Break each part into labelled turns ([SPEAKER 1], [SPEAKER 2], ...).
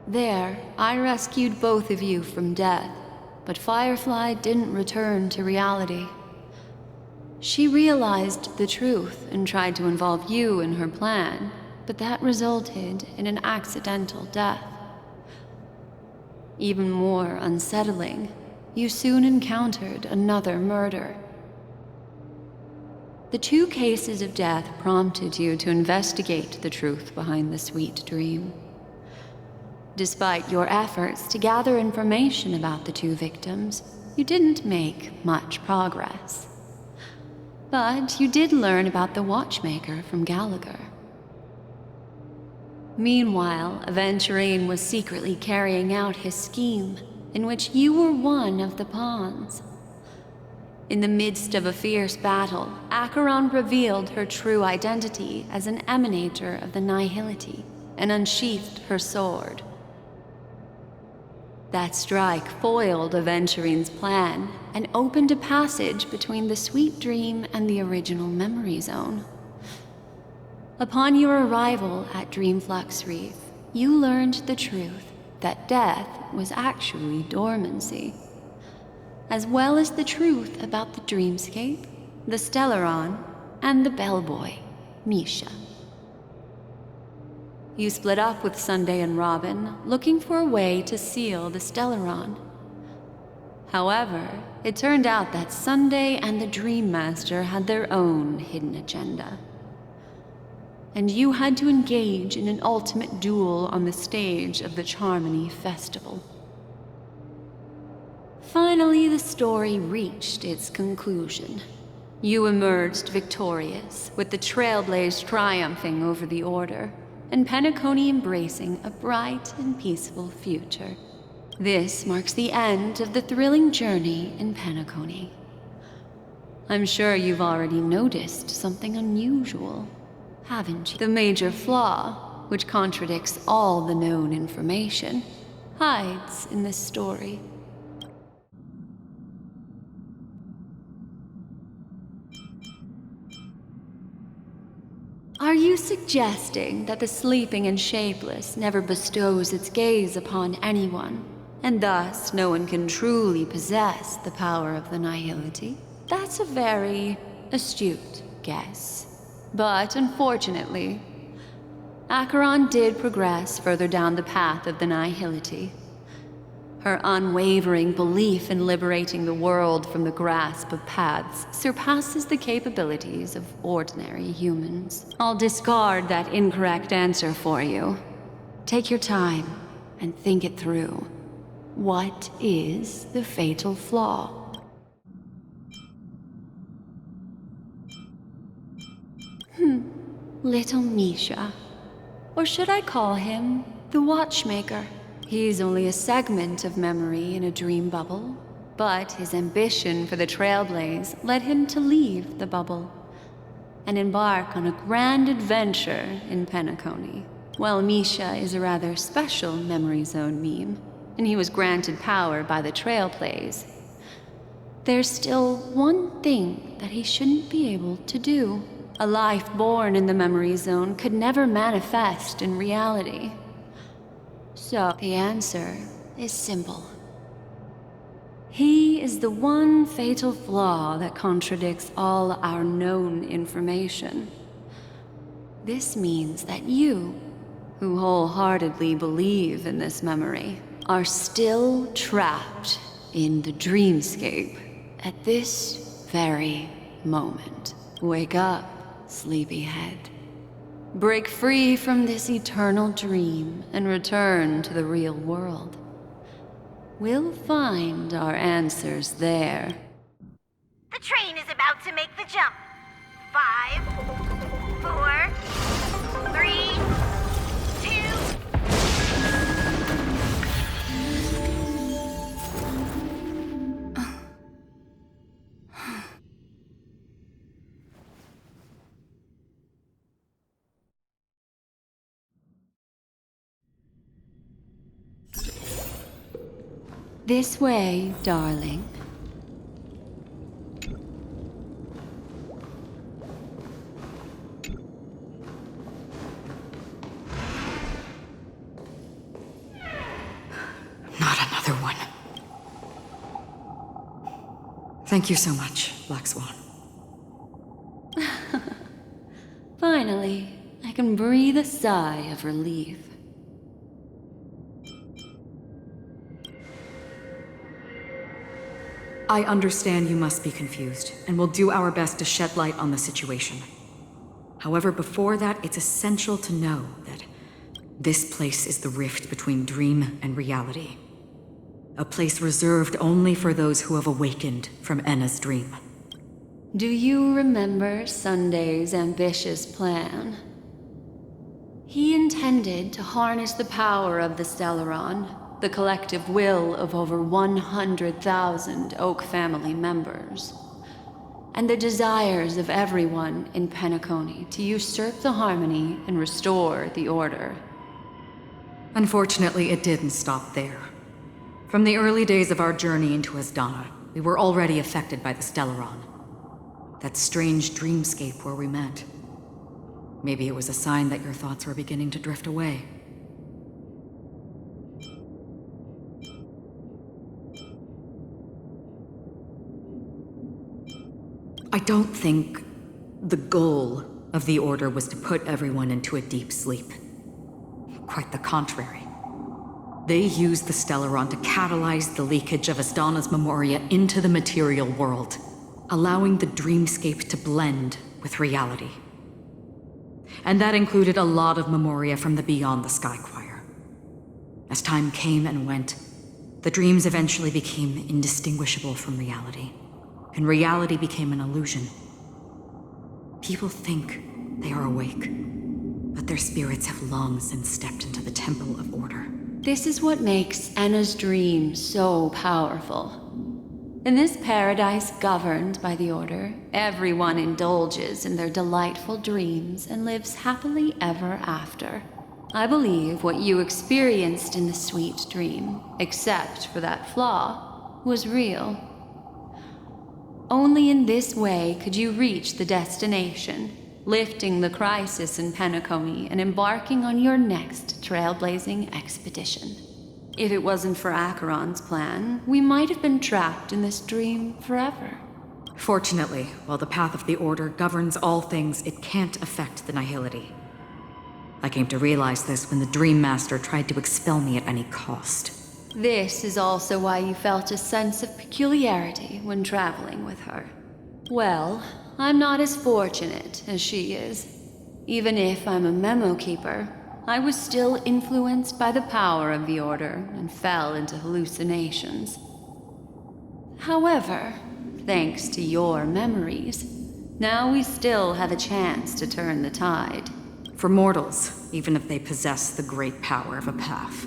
[SPEAKER 1] There, I rescued both of you from death, but Firefly didn't return to reality. She realized the truth and tried to involve you in her plan, but that resulted in an accidental death. Even more unsettling, you soon encountered another murder. The two cases of death prompted you to investigate the truth behind the sweet dream. Despite your efforts to gather information about the two victims, you didn't make much progress. But you did learn about the watchmaker from Gallagher. Meanwhile, Aventurine was secretly carrying out his scheme, in which you were one of the pawns. In the midst of a fierce battle, Acheron revealed her true identity as an emanator of the Nihility and unsheathed her sword. That strike foiled Aventurine's plan and opened a passage between the sweet dream and the original memory zone. Upon your arrival at Dreamflux Reef, you learned the truth that death was actually dormancy, as well as the truth about the dreamscape, the Stellaron, and the bellboy, Misha. You split up with Sunday and Robin, looking for a way to seal the Stellaron. However, it turned out that Sunday and the Dream Master had their own hidden agenda. And you had to engage in an ultimate duel on the stage of the Charmony Festival. Finally, the story reached its conclusion. You emerged victorious, with the Trailblaze triumphing over the Order, and Penacony embracing a bright and peaceful future. This marks the end of the thrilling journey in Penacony. I'm sure you've already noticed something unusual, haven't you? The major flaw, which contradicts all the known information, hides in this story. Are you suggesting that the sleeping and shapeless never bestows its gaze upon anyone, and thus no one can truly possess the power of the Nihility? That's a very astute guess. But unfortunately, Acheron did progress further down the path of the Nihility. Her unwavering belief in liberating the world from the grasp of paths surpasses the capabilities of ordinary humans. I'll discard that incorrect answer for you. Take your time and think it through. What is the fatal flaw? Little Misha. Or should I call him the Watchmaker? He's only a segment of memory in a dream bubble, but his ambition for the Trailblaze led him to leave the bubble and embark on a grand adventure in Penacony. While Misha is a rather special memory zone meme, and he was granted power by the Trailblaze, there's still one thing that he shouldn't be able to do. A life born in the memory zone could never manifest in reality. So, the answer is simple. He is the one fatal flaw that contradicts all our known information. This means that you, who wholeheartedly believe in this memory, are still trapped in the dreamscape at this very moment. Wake up, sleepyhead. Break free from this eternal dream and return to the real world. We'll find our answers there.
[SPEAKER 2] The train is about to make the jump. 5, 4, 3, 2...
[SPEAKER 1] This way, darling.
[SPEAKER 3] Thank you so much, Black Swan.
[SPEAKER 1] Finally, I can breathe a sigh of relief.
[SPEAKER 3] I understand you must be confused, and will do our best to shed light on the situation. However, before that, it's essential to know that this place is the rift between dream and reality. A place reserved only for those who have awakened from Enna's dream.
[SPEAKER 1] Do you remember Sunday's ambitious plan? He intended to harness the power of the Stellaron, the collective will of over 100,000 Oak family members, and the desires of everyone in Penacony to usurp the harmony and restore the order.
[SPEAKER 3] Unfortunately, it didn't stop there. From the early days of our journey into Asdana, we were already affected by the Stellaron. That strange dreamscape where we met. Maybe it was a sign that your thoughts were beginning to drift away. I don't think the goal of the Order was to put everyone into a deep sleep. Quite the contrary. They used the Stellaron to catalyze the leakage of Asdana's memoria into the material world, allowing the dreamscape to blend with reality. And that included a lot of memoria from the Beyond the Sky Choir. As time came and went, the dreams eventually became indistinguishable from reality, and reality became an illusion. People think they are awake, but their spirits have long since stepped into the Temple of Order.
[SPEAKER 1] This is what makes Enna's dream so powerful. In this paradise governed by the Order, everyone indulges in their delightful dreams and lives happily ever after. I believe what you experienced in the sweet dream, except for that flaw, was real. Only in this way could you reach the destination, lifting the crisis in Penacony and embarking on your next trailblazing expedition. If it wasn't for Acheron's plan, we might have been trapped in this dream forever.
[SPEAKER 3] Fortunately, while the path of the Order governs all things, it can't affect the Nihility. I came to realize this when the Dream Master tried to expel me at any cost.
[SPEAKER 1] This is also why you felt a sense of peculiarity when traveling with her. Well, I'm not as fortunate as she is. Even if I'm a memo keeper, I was still influenced by the power of the Order and fell into hallucinations. However, thanks to your memories, now we still have a chance to turn the tide.
[SPEAKER 3] For mortals, even if they possess the great power of a path,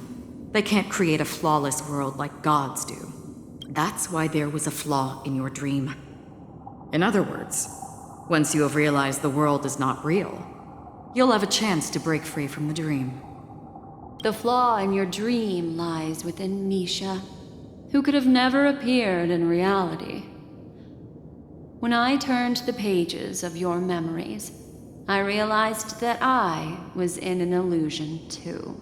[SPEAKER 3] they can't create a flawless world like gods do. That's why there was a flaw in your dream. In other words, once you have realized the world is not real, you'll have a chance to break free from the dream.
[SPEAKER 1] The flaw in your dream lies within Misha, who could have never appeared in reality. When I turned the pages of your memories, I realized that I was in an illusion too.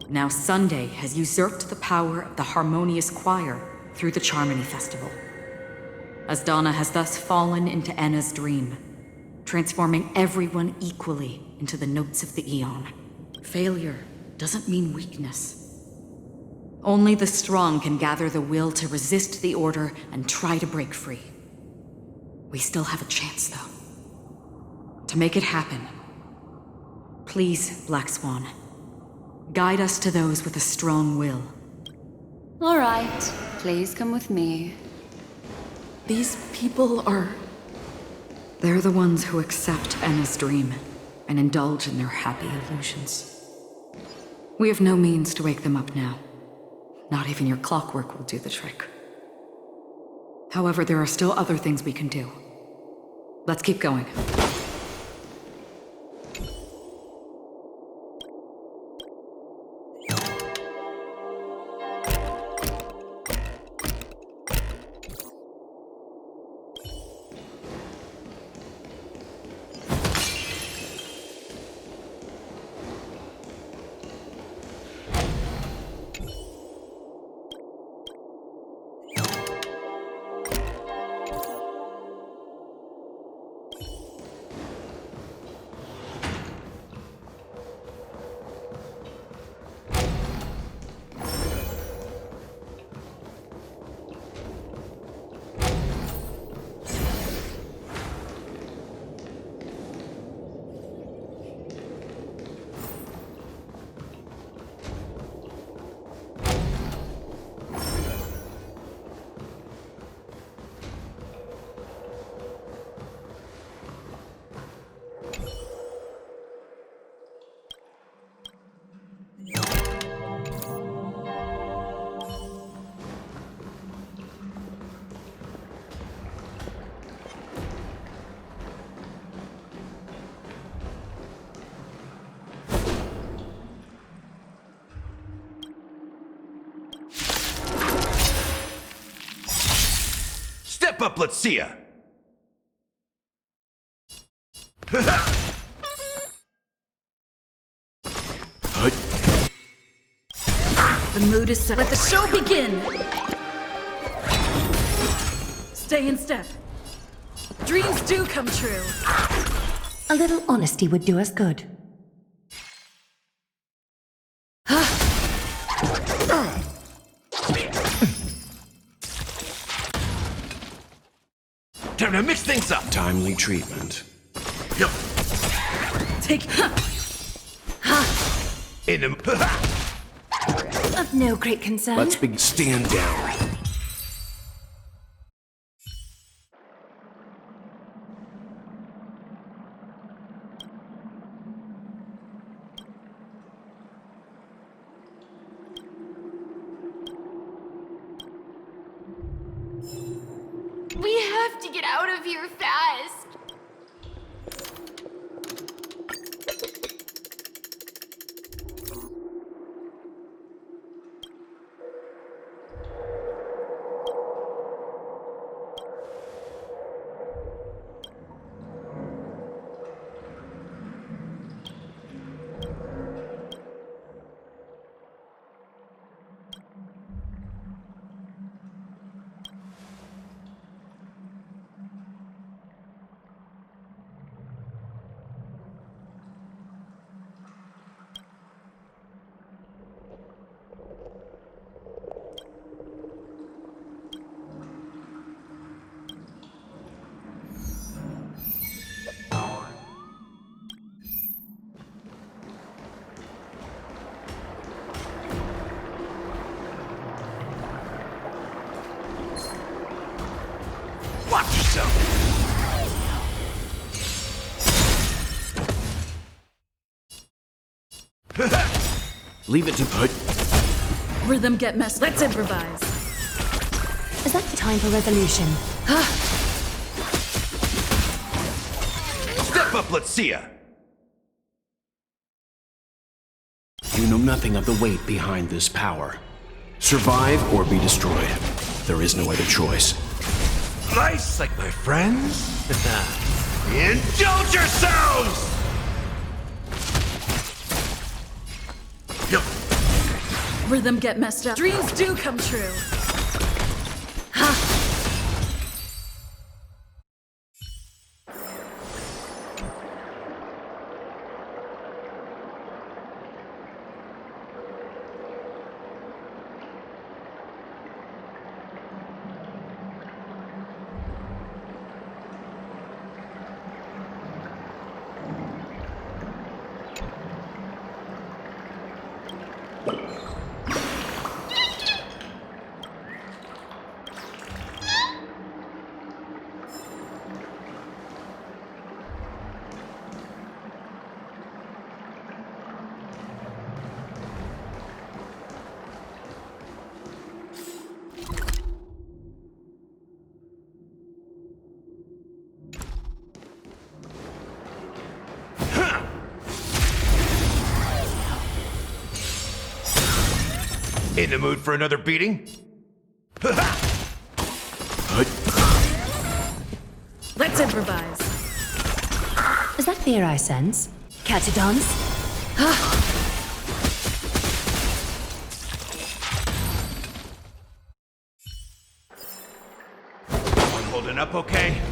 [SPEAKER 3] Now Sunday has usurped the power of the Harmonious Choir through the Charmony Festival. Asdana has thus fallen into Enna's dream, transforming everyone equally into the notes of the Eon. Failure doesn't mean weakness. Only the strong can gather the will to resist the Order and try to break free. We still have a chance, though. To make it happen, please, Black Swan, guide us to those with a strong will.
[SPEAKER 1] All right, please come with me.
[SPEAKER 3] These people are... They're the ones who accept Enna's dream and indulge in their happy illusions. We have no means to wake them up now. Not even your clockwork will do the trick. However, there are still other things we can do. Let's keep going.
[SPEAKER 4] Step up, let's see ya!
[SPEAKER 3] The mood is set. Let the show begin! Stay in step. Dreams do come true.
[SPEAKER 5] A little honesty would do us good.
[SPEAKER 4] Time to mix things up!
[SPEAKER 6] Timely treatment.
[SPEAKER 4] Yup.
[SPEAKER 3] Take.
[SPEAKER 4] In the...
[SPEAKER 5] Of no great concern.
[SPEAKER 6] Stand down.
[SPEAKER 1] We have to get out of here fast.
[SPEAKER 4] Watch yourself!
[SPEAKER 6] Leave it to put.
[SPEAKER 3] Rhythm get messed. Let's improvise.
[SPEAKER 5] Is that the time for resolution?
[SPEAKER 4] Step up, let's see ya!
[SPEAKER 6] You know nothing of the weight behind this power. Survive or be destroyed. There is no other choice.
[SPEAKER 4] Nice, like my friends? Indulge yourselves! Yup.
[SPEAKER 3] Rhythm get messed up. Dreams do come true.
[SPEAKER 4] In the mood for another beating?
[SPEAKER 3] Let's improvise.
[SPEAKER 5] Is that fear I sense? Care to dance?
[SPEAKER 4] I'm holding up okay?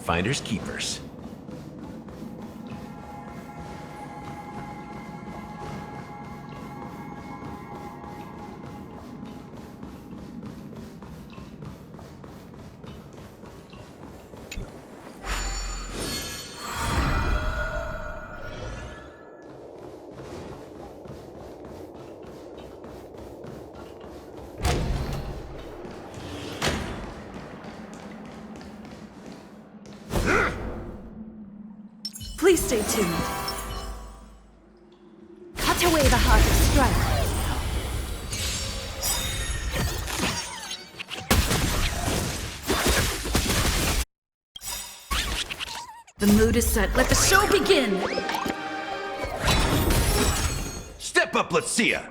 [SPEAKER 4] Finders keepers.
[SPEAKER 3] Please stay tuned. The mood is set. Let the show begin!
[SPEAKER 4] Step up, let's see ya!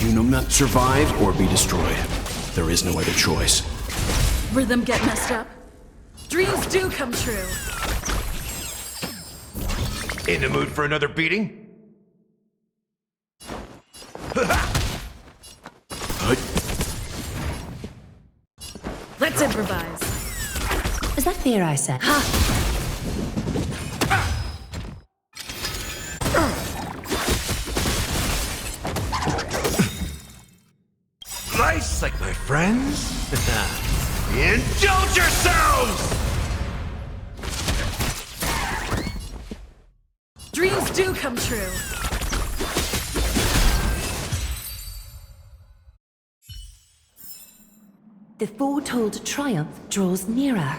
[SPEAKER 6] You know not survive or be destroyed. There is no other choice.
[SPEAKER 3] Rhythm get messed up. Dreams do come true.
[SPEAKER 4] In the mood for another beating?
[SPEAKER 3] Let's improvise.
[SPEAKER 5] Is that fear I sense?
[SPEAKER 4] Nice, like my friends? Indulge yourselves!
[SPEAKER 3] Dreams do come true.
[SPEAKER 5] The foretold triumph draws nearer.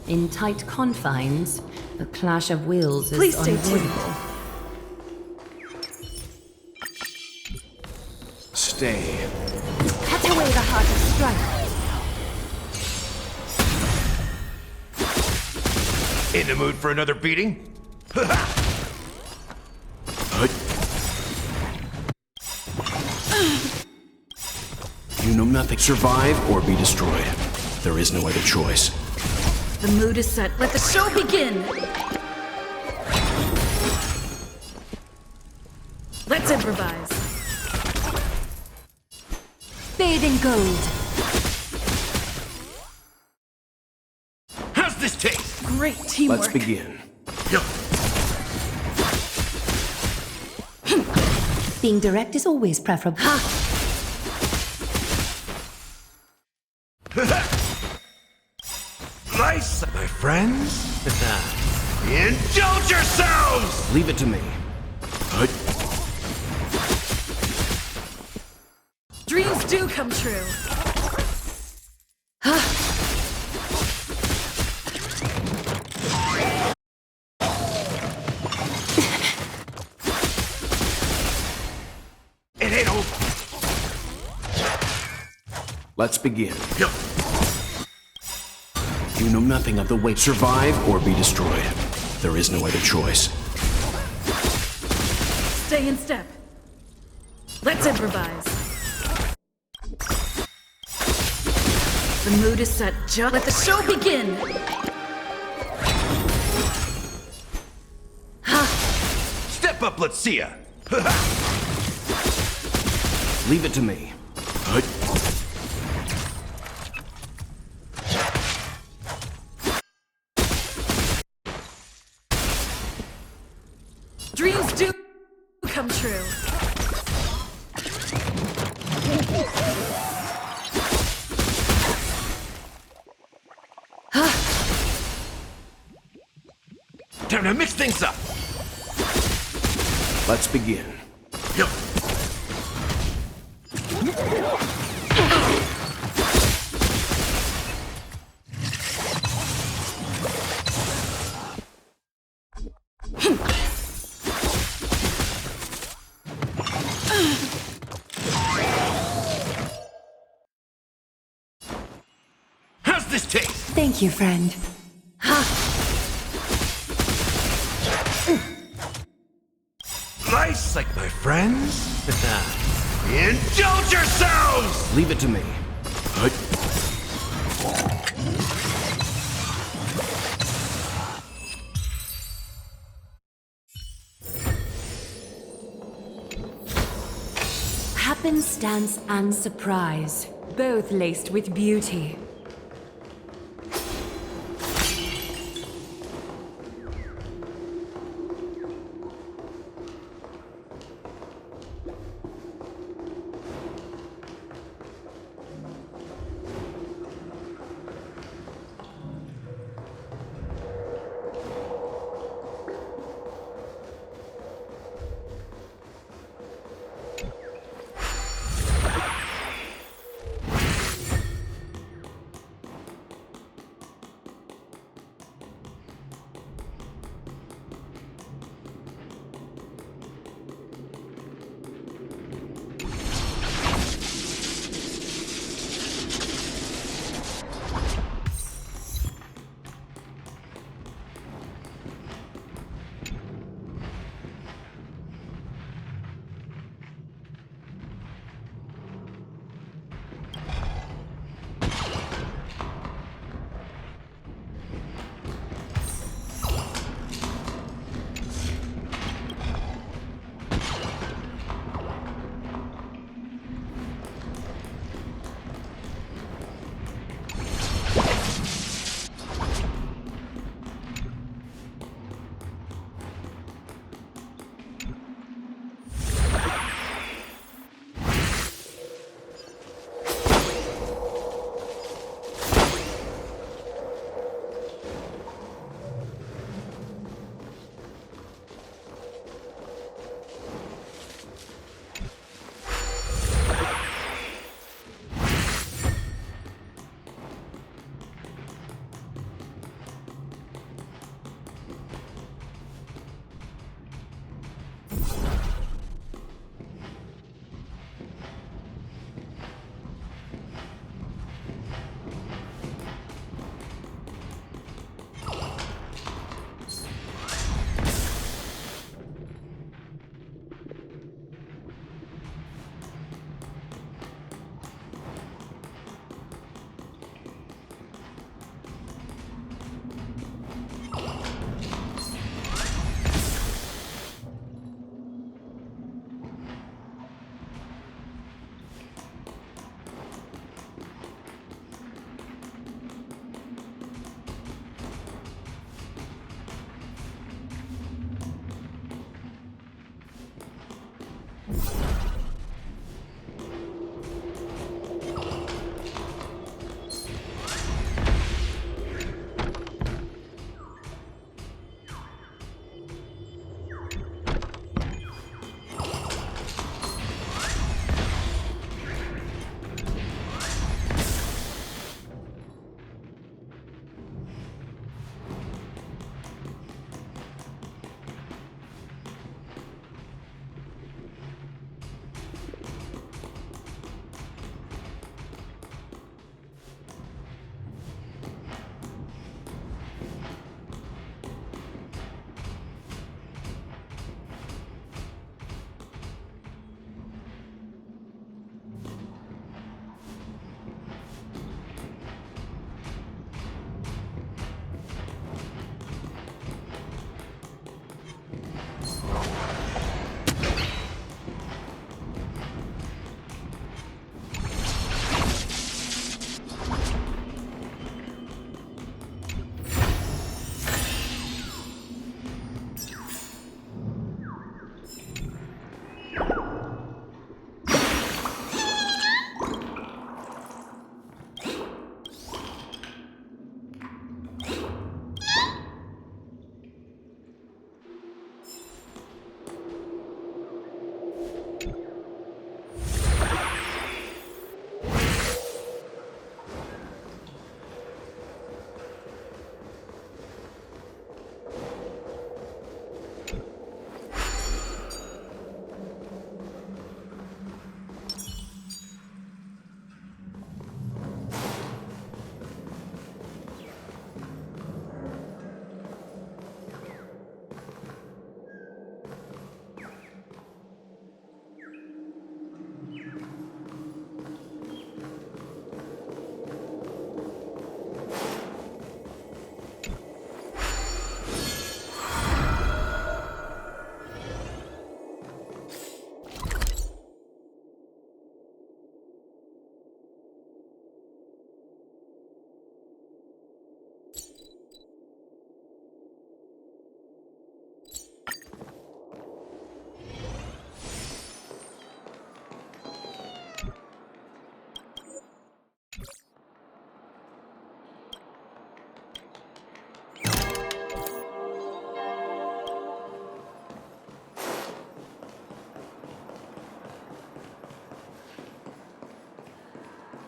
[SPEAKER 5] In tight confines, the clash of wills
[SPEAKER 3] Please
[SPEAKER 5] is
[SPEAKER 3] stay
[SPEAKER 5] unavoidable.
[SPEAKER 6] Stay.
[SPEAKER 5] Cut away the heart of strife.
[SPEAKER 4] In the mood for another beating?
[SPEAKER 6] You know nothing. Survive or be destroyed. There is no other choice.
[SPEAKER 3] The mood is set. Let the show begin! Let's improvise.
[SPEAKER 5] Bathe in gold.
[SPEAKER 4] How's this taste?
[SPEAKER 3] Great teamwork.
[SPEAKER 6] Let's begin.
[SPEAKER 5] Being direct is always preferable.
[SPEAKER 4] Nice, my friends? Indulge yourselves!
[SPEAKER 6] Leave it to me.
[SPEAKER 3] Dreams do come true.
[SPEAKER 4] It ain't over.
[SPEAKER 6] Let's begin. You know nothing of the weight. Survive or be destroyed. There is no other choice.
[SPEAKER 3] Stay in step. Let's improvise. The mood is set. Just let the show begin.
[SPEAKER 4] Step up, let's see ya!
[SPEAKER 6] Leave it to me.
[SPEAKER 3] Dreams do come true.
[SPEAKER 4] things up.
[SPEAKER 6] Let's begin.
[SPEAKER 4] Yup. How's this taste?
[SPEAKER 5] Thank you, friend.
[SPEAKER 4] Nice, like my friends? Indulge yourselves!
[SPEAKER 6] Leave it to me. Hut.
[SPEAKER 5] Happenstance and surprise, both laced with beauty.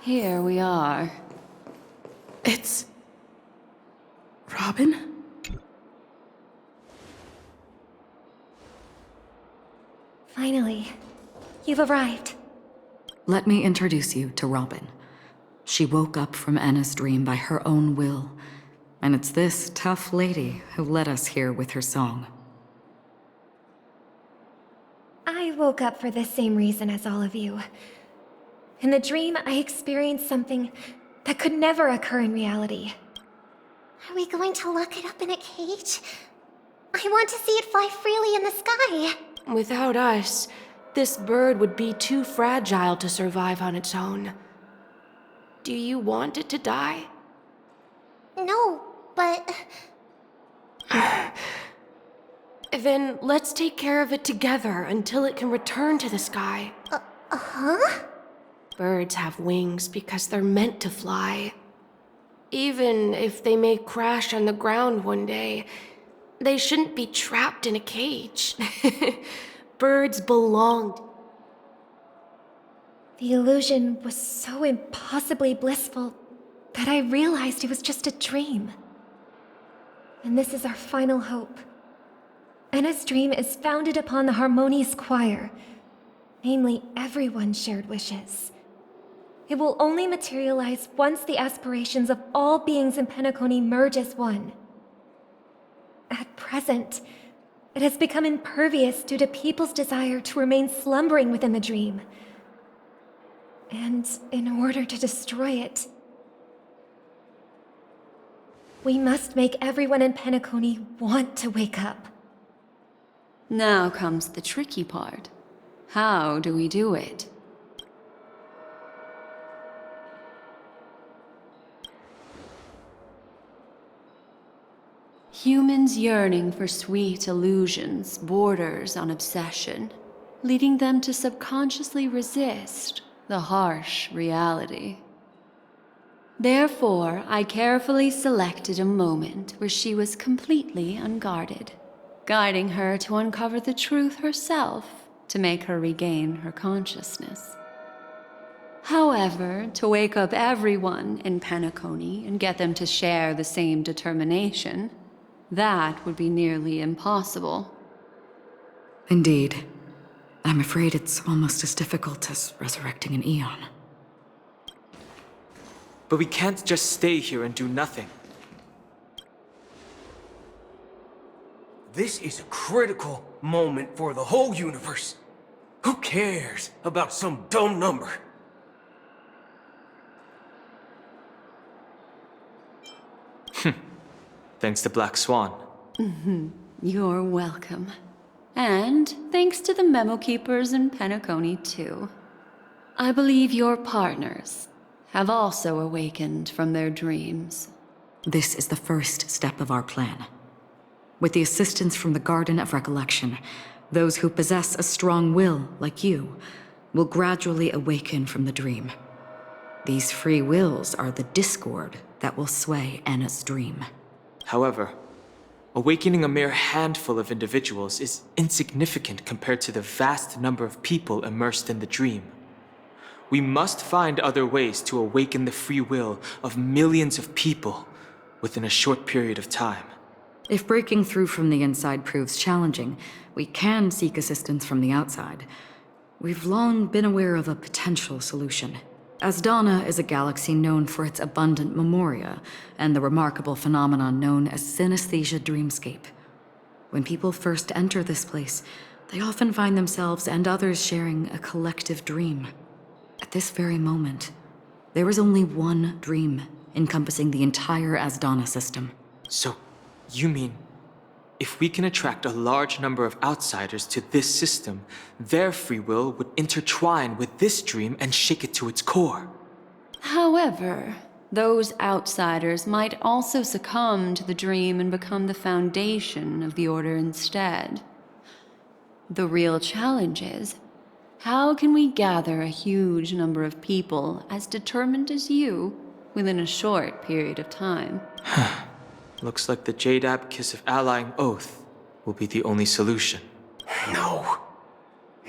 [SPEAKER 1] Here we are.
[SPEAKER 5] It's... Robin?
[SPEAKER 2] Finally, you've arrived.
[SPEAKER 3] Let me introduce you to Robin. She woke up from Anna's dream by her own will, and it's this tough lady who led us here with her song.
[SPEAKER 2] I woke up for the same reason as all of you. In the dream, I experienced something that could never occur in reality. Are we going to lock it up in a cage? I want to see it fly freely in the sky.
[SPEAKER 5] Without us, this bird would be too fragile to survive on its own. Do you want it to die?
[SPEAKER 2] No, but...
[SPEAKER 5] Then let's take care of it together until it can return to the sky.
[SPEAKER 2] Huh?
[SPEAKER 5] Birds have wings because they're meant to fly. Even if they may crash on the ground one day, they shouldn't be trapped in a cage. Birds belong.
[SPEAKER 2] The illusion was so impossibly blissful that I realized it was just a dream. And this is our final hope. Anna's dream is founded upon the harmonious choir, namely everyone's shared wishes. It will only materialize once the aspirations of all beings in Penacony merge as one. At present, it has become impervious due to people's desire to remain slumbering within the dream. And in order to destroy it, we must make everyone in Penacony want to wake up.
[SPEAKER 1] Now comes the tricky part. How do we do it? Humans yearning for sweet illusions borders on obsession, leading them to subconsciously resist the harsh reality. Therefore, I carefully selected a moment where she was completely unguarded, guiding her to uncover the truth herself to make her regain her consciousness. However, to wake up everyone in Penacony and get them to share the same determination, that would be nearly impossible.
[SPEAKER 3] Indeed. I'm afraid it's almost as difficult as resurrecting an Eon.
[SPEAKER 7] But we can't just stay here and do nothing.
[SPEAKER 4] This is a critical moment for the whole universe. Who cares about some dumb number?
[SPEAKER 7] Thanks to Black Swan.
[SPEAKER 1] You're welcome. And thanks to the memo keepers in Penacony, too. I believe your partners have also awakened from their dreams.
[SPEAKER 3] This is the first step of our plan. With the assistance from the Garden of Recollection, those who possess a strong will, like you, will gradually awaken from the dream. These free wills are the discord that will sway Anna's dream.
[SPEAKER 7] However, awakening a mere handful of individuals is insignificant compared to the vast number of people immersed in the dream. We must find other ways to awaken the free will of millions of people within a short period of time.
[SPEAKER 3] If breaking through from the inside proves challenging, we can seek assistance from the outside. We've long been aware of a potential solution. Asdana is a galaxy known for its abundant memoria and the remarkable phenomenon known as synesthesia dreamscape. When people first enter this place, they often find themselves and others sharing a collective dream. At this very moment, there is only one dream encompassing the entire Asdana system.
[SPEAKER 7] So, you mean, if we can attract a large number of outsiders to this system, their free will would intertwine with this dream and shake it to its core.
[SPEAKER 1] However, those outsiders might also succumb to the dream and become the foundation of the Order instead. The real challenge is, how can we gather a huge number of people as determined as you within a short period of time?
[SPEAKER 7] Looks like the Jade Kiss of Allying Oath will be the only solution.
[SPEAKER 4] No.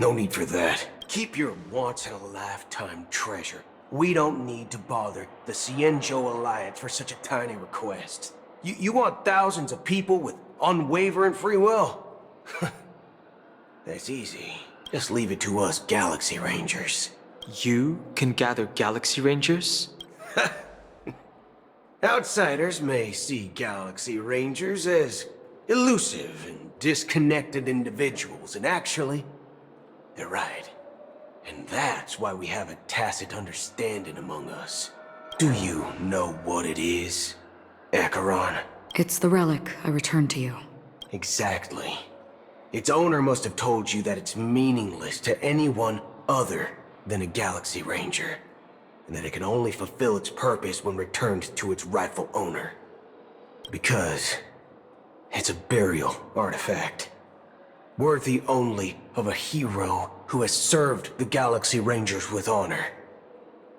[SPEAKER 4] No need for that. Keep your once-in-a-lifetime treasure We don't need to bother the Cienjo Alliance for such a tiny request. You want thousands of people with unwavering free will? That's easy. Just leave it to us Galaxy Rangers.
[SPEAKER 7] You can gather Galaxy Rangers?
[SPEAKER 4] Outsiders may see Galaxy Rangers as elusive and disconnected individuals, and actually, they're right. And that's why we have a tacit understanding among us. Do you know what it is, Acheron?
[SPEAKER 3] It's the relic I returned to you.
[SPEAKER 4] Exactly. Its owner must have told you that it's meaningless to anyone other than a Galaxy Ranger, and that it can only fulfill its purpose when returned to its rightful owner. Because it's a burial artifact, worthy only of a hero who has served the Galaxy Rangers with honor.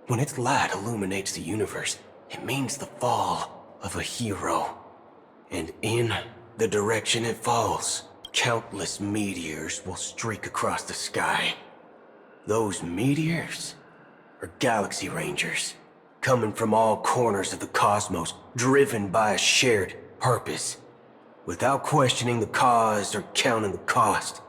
[SPEAKER 4] When its light illuminates the universe, it means the fall of a hero. And in the direction it falls, countless meteors will streak across the sky. Those meteors are Galaxy Rangers, coming from all corners of the cosmos, driven by a shared purpose, without questioning the cause or counting the cost.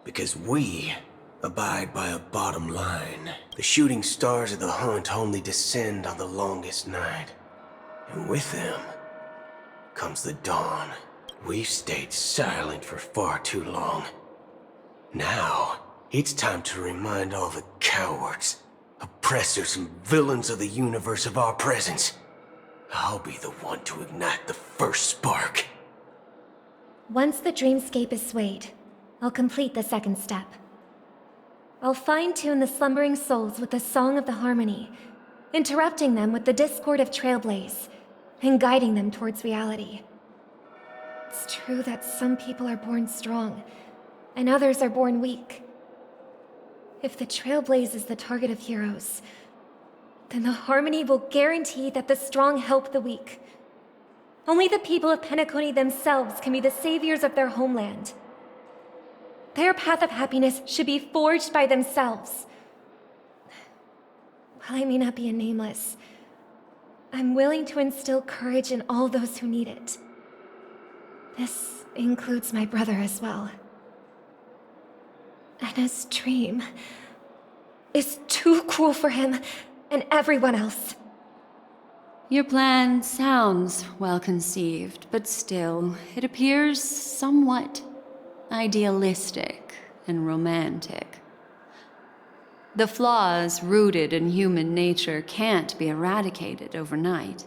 [SPEAKER 4] Because we abide by a bottom line. The shooting stars of the hunt only descend on the longest night, and with them comes the dawn. We've stayed silent for far too long. Now, it's time to remind all the cowards, oppressors, and villains of the universe of our presence. I'll be the one to ignite the first spark.
[SPEAKER 2] Once the dreamscape is swayed, I'll complete the second step. I'll fine-tune the slumbering souls with the Song of the Harmony, interrupting them with the discord of Trailblaze, and guiding them towards reality. It's true that some people are born strong, and others are born weak. If the Trailblaze is the target of heroes, then the Harmony will guarantee that the strong help the weak. Only the people of Penacony themselves can be the saviors of their homeland. Their path of happiness should be forged by themselves. While I may not be a nameless, I'm willing to instill courage in all those who need it. This includes my brother as well. Anna's dream is too cruel for him and everyone else.
[SPEAKER 1] Your plan sounds well conceived, but still, it appears somewhat idealistic and romantic. The flaws rooted in human nature can't be eradicated overnight.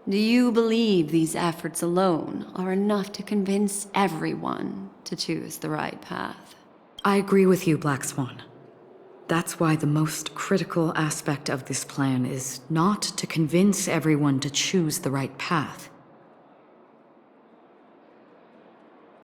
[SPEAKER 1] Do you believe these efforts alone are enough to convince everyone to choose the right path?
[SPEAKER 3] I agree with you, Black Swan. That's why the most critical aspect of this plan is not to convince everyone to choose the right path,